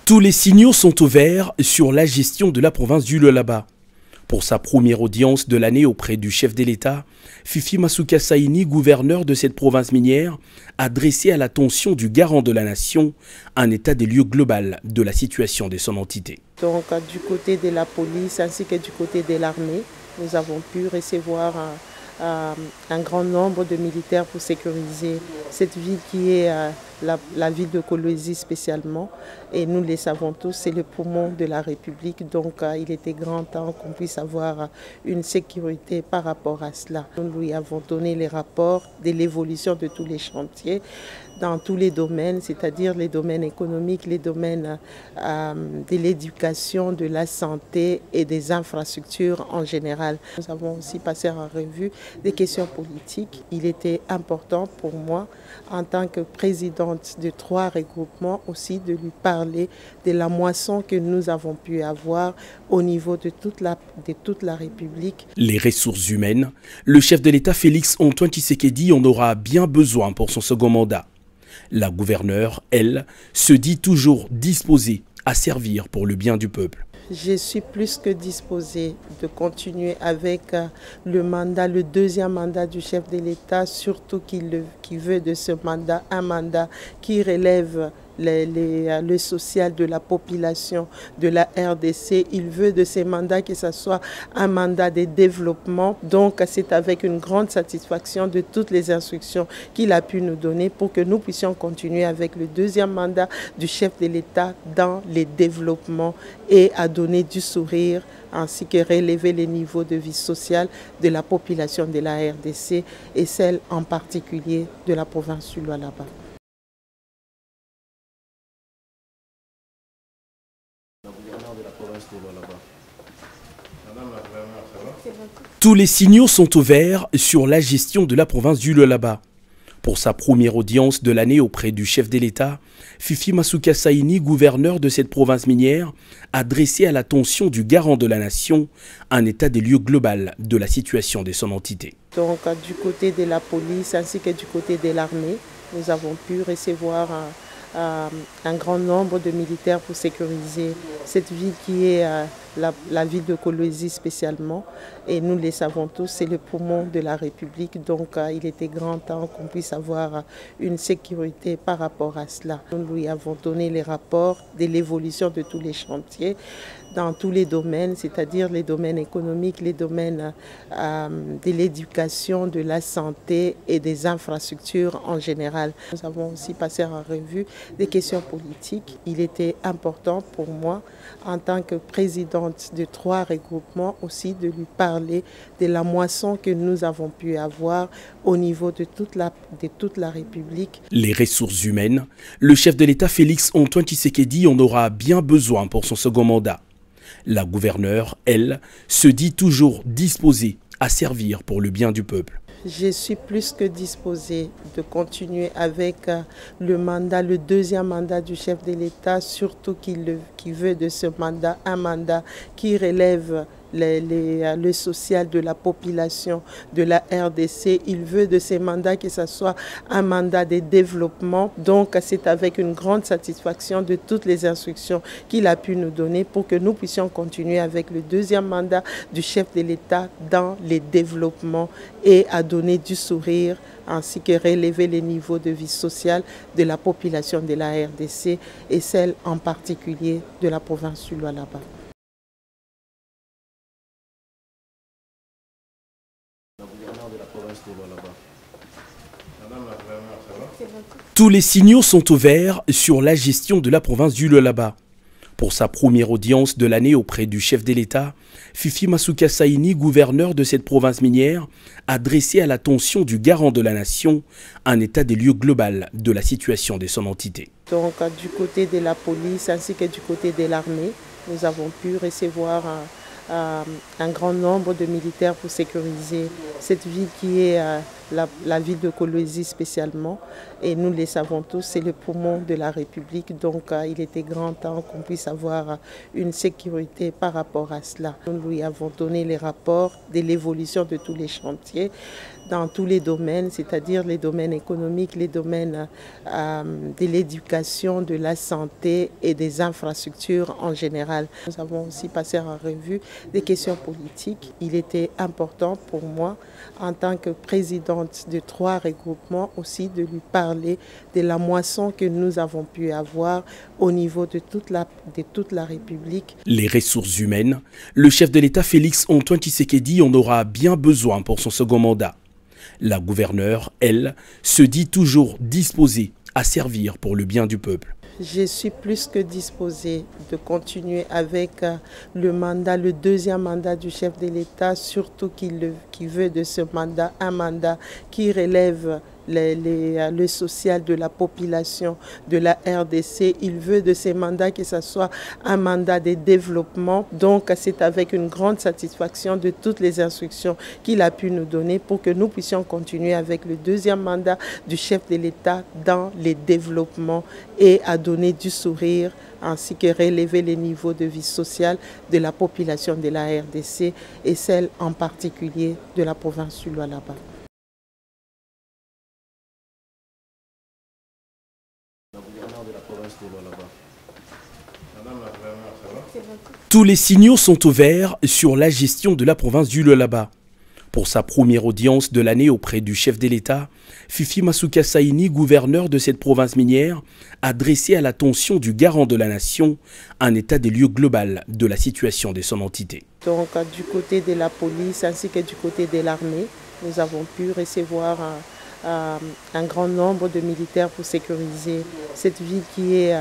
Tous les signaux sont au vert sur la gestion de la province du Lualaba. Pour sa première audience de l'année auprès du chef de l'État, Fifi Masuka Saini, gouverneur de cette province minière, a dressé à l'attention du garant de la nation un état des lieux global de la situation de son entité. Donc du côté de la police ainsi que du côté de l'armée, nous avons pu recevoir un grand nombre de militaires pour sécuriser cette ville qui est la ville de Kolwezi spécialement. Et nous le savons tous, c'est le poumon de la République. Donc il était grand temps qu'on puisse avoir une sécurité par rapport à cela. Nous lui avons donné les rapports de l'évolution de tous les chantiers dans tous les domaines, c'est-à-dire les domaines économiques, les domaines de l'éducation, de la santé et des infrastructures en général. Nous avons aussi passé en revue des questions politiques. Il était important pour moi, en tant que présidente de 3 regroupements, aussi de lui parler de la moisson que nous avons pu avoir au niveau de toute la République. Les ressources humaines, le chef de l'État Félix Antoine Tshisekedi en aura bien besoin pour son second mandat. La gouverneure, elle, se dit toujours disposée à servir pour le bien du peuple. Je suis plus que disposée de continuer avec le mandat, le deuxième mandat du chef de l'État, surtout qui veut de ce mandat un mandat qui relève le social de la population de la RDC. Il veut de ces mandats que ce soit un mandat de développement. Donc c'est avec une grande satisfaction de toutes les instructions qu'il a pu nous donner pour que nous puissions continuer avec le deuxième mandat du chef de l'État dans les développements et à donner du sourire ainsi que relever les niveaux de vie sociale de la population de la RDC et celle en particulier de la province du Lualaba. Tous les signaux sont au vert sur la gestion de la province du Lualaba. Pour sa première audience de l'année auprès du chef de l'État, Fifi Masuka Saini, gouverneur de cette province minière, a dressé à l'attention du garant de la nation un état des lieux global de la situation de son entité. Donc du côté de la police ainsi que du côté de l'armée, nous avons pu recevoir un grand nombre de militaires pour sécuriser cette ville qui est la ville de Kolwezi spécialement. Et nous le savons tous, c'est le poumon de la République. Donc il était grand temps qu'on puisse avoir une sécurité par rapport à cela. Nous lui avons donné les rapports de l'évolution de tous les chantiers dans tous les domaines, c'est-à-dire les domaines économiques, les domaines de l'éducation, de la santé et des infrastructures en général. Nous avons aussi passé en revue des questions politiques. Il était important pour moi, en tant que présidente de 3 regroupements, aussi de lui parler de la moisson que nous avons pu avoir au niveau de toute la République. Les ressources humaines, le chef de l'État Félix Antoine Tshisekedi en aura bien besoin pour son second mandat. La gouverneure, elle, se dit toujours disposée à servir pour le bien du peuple. Je suis plus que disposée de continuer avec le mandat, le deuxième mandat du chef de l'État, surtout qui veut de ce mandat un mandat qui relève le social de la population de la RDC. Il veut de ces mandats que ce soit un mandat de développement. Donc c'est avec une grande satisfaction de toutes les instructions qu'il a pu nous donner pour que nous puissions continuer avec le deuxième mandat du chef de l'État dans les développements et à donner du sourire ainsi que relever les niveaux de vie sociale de la population de la RDC et celle en particulier de la province du Lualaba. Tous les signaux sont au vert sur la gestion de la province du Lualaba. Pour sa première audience de l'année auprès du chef de l'État, Fifi Masuka Saini, gouverneur de cette province minière, a dressé à l'attention du garant de la nation un état des lieux global de la situation de son entité. Donc du côté de la police ainsi que du côté de l'armée, nous avons pu recevoir un grand nombre de militaires pour sécuriser cette ville qui est la ville de Kolwezi spécialement. Et nous les savons tous, c'est le poumon de la République. Donc il était grand temps qu'on puisse avoir une sécurité par rapport à cela. Nous lui avons donné les rapports de l'évolution de tous les chantiers dans tous les domaines, c'est-à-dire les domaines économiques, les domaines de l'éducation, de la santé et des infrastructures en général. Nous avons aussi passé en revue des questions politiques. Il était important pour moi, en tant que présidente de 3 regroupements, aussi de lui parler de la moisson que nous avons pu avoir au niveau de toute la République. Les ressources humaines, le chef de l'État Félix Antoine Tshisekedi en aura bien besoin pour son second mandat. La gouverneure, elle, se dit toujours disposée à servir pour le bien du peuple. Je suis plus que disposée de continuer avec le mandat, le deuxième mandat du chef de l'État, surtout qu'il veut de ce mandat un mandat qui relève le social de la population de la RDC. Il veut de ces mandats que ce soit un mandat de développement. Donc c'est avec une grande satisfaction de toutes les instructions qu'il a pu nous donner pour que nous puissions continuer avec le deuxième mandat du chef de l'État dans les développements et à donner du sourire ainsi que relever les niveaux de vie sociale de la population de la RDC et celle en particulier de la province du Lualaba. Tous les signaux sont au vert sur la gestion de la province du Lualaba. Pour sa première audience de l'année auprès du chef de l'État, Fifi Masuka Saini, gouverneur de cette province minière, a dressé à l'attention du garant de la nation un état des lieux global de la situation de son entité. Donc du côté de la police ainsi que du côté de l'armée, nous avons pu recevoir un grand nombre de militaires pour sécuriser cette ville qui est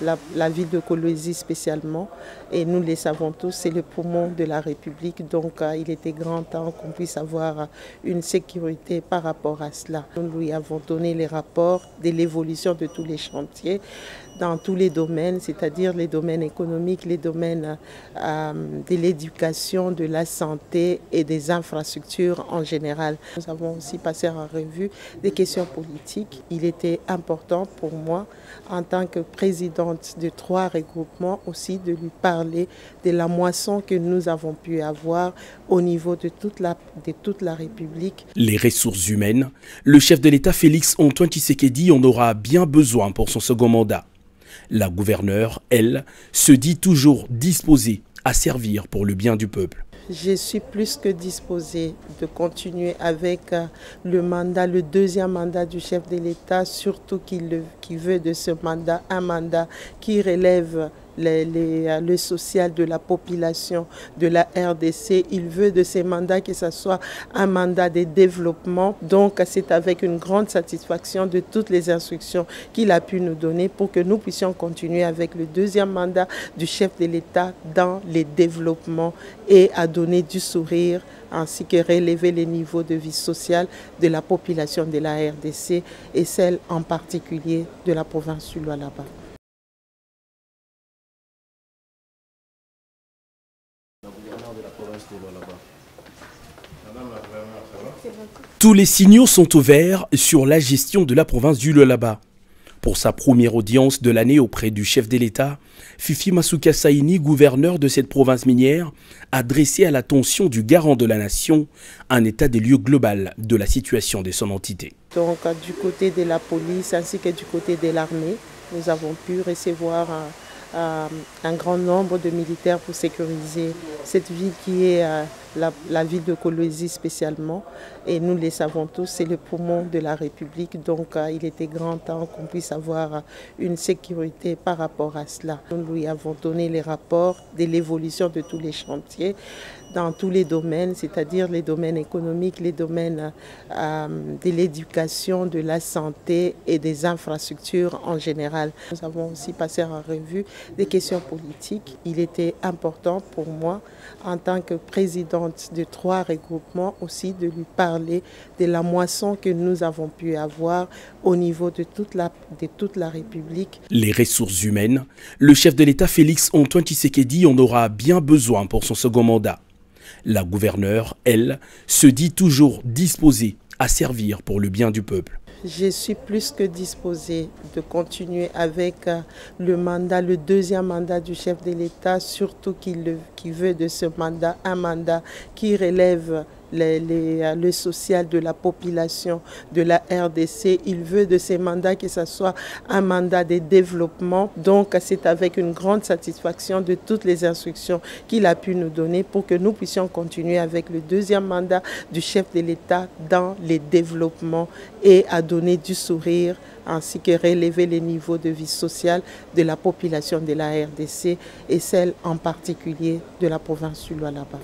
la ville de Kolwezi spécialement. Et nous les savons tous, c'est le poumon de la République. Donc il était grand temps qu'on puisse avoir une sécurité par rapport à cela. Nous lui avons donné les rapports de l'évolution de tous les chantiers dans tous les domaines, c'est-à-dire les domaines économiques, les domaines de l'éducation, de la santé et des infrastructures en général. Nous avons aussi passé en revue des questions politiques. Il était important pour moi, en tant que présidente de 3 regroupements, aussi de lui parler de la moisson que nous avons pu avoir au niveau de toute la République. Les ressources humaines, le chef de l'État Félix Antoine Tshisekedi en aura bien besoin pour son second mandat. La gouverneure, elle, se dit toujours disposée à servir pour le bien du peuple. Je suis plus que disposée de continuer avec le mandat, le deuxième mandat du chef de l'État, surtout qu'il veut de ce mandat un mandat qui relève le social de la population de la RDC. Il veut de ces mandats que ce soit un mandat de développement. Donc c'est avec une grande satisfaction de toutes les instructions qu'il a pu nous donner pour que nous puissions continuer avec le deuxième mandat du chef de l'État dans les développements et à donner du sourire ainsi que relever les niveaux de vie sociale de la population de la RDC et celle en particulier de la province du Lualaba. Tous les signaux sont au vert sur la gestion de la province du Lualaba. Pour sa première audience de l'année auprès du chef de l'État, Fifi Masuka Saini, gouverneur de cette province minière, a dressé à l'attention du garant de la nation un état des lieux global de la situation de son entité. Donc du côté de la police ainsi que du côté de l'armée, nous avons pu recevoir un grand nombre de militaires pour sécuriser cette ville qui est la ville de Kolwezi spécialement. Et nous les savons tous, c'est le poumon de la République. Donc il était grand temps qu'on puisse avoir une sécurité par rapport à cela. Nous lui avons donné les rapports de l'évolution de tous les chantiers dans tous les domaines, c'est-à-dire les domaines économiques, les domaines de l'éducation, de la santé et des infrastructures en général. Nous avons aussi passé en revue des questions politiques. Il était important pour moi, en tant que présidente de 3 regroupements, aussi de lui parler de la moisson que nous avons pu avoir au niveau de toute la République. Les ressources humaines, le chef de l'État Félix Antoine Tshisekedi en aura bien besoin pour son second mandat. La gouverneure, elle, se dit toujours disposée à servir pour le bien du peuple. Je suis plus que disposée de continuer avec le deuxième mandat du chef de l'État, surtout qui veut de ce mandat un mandat qui relève le social de la population de la RDC. Il veut de ces mandats que ce soit un mandat de développement. Donc c'est avec une grande satisfaction de toutes les instructions qu'il a pu nous donner pour que nous puissions continuer avec le deuxième mandat du chef de l'État dans les développements et à donner du sourire ainsi que relever les niveaux de vie sociale de la population de la RDC et celle en particulier de la province du Lualaba.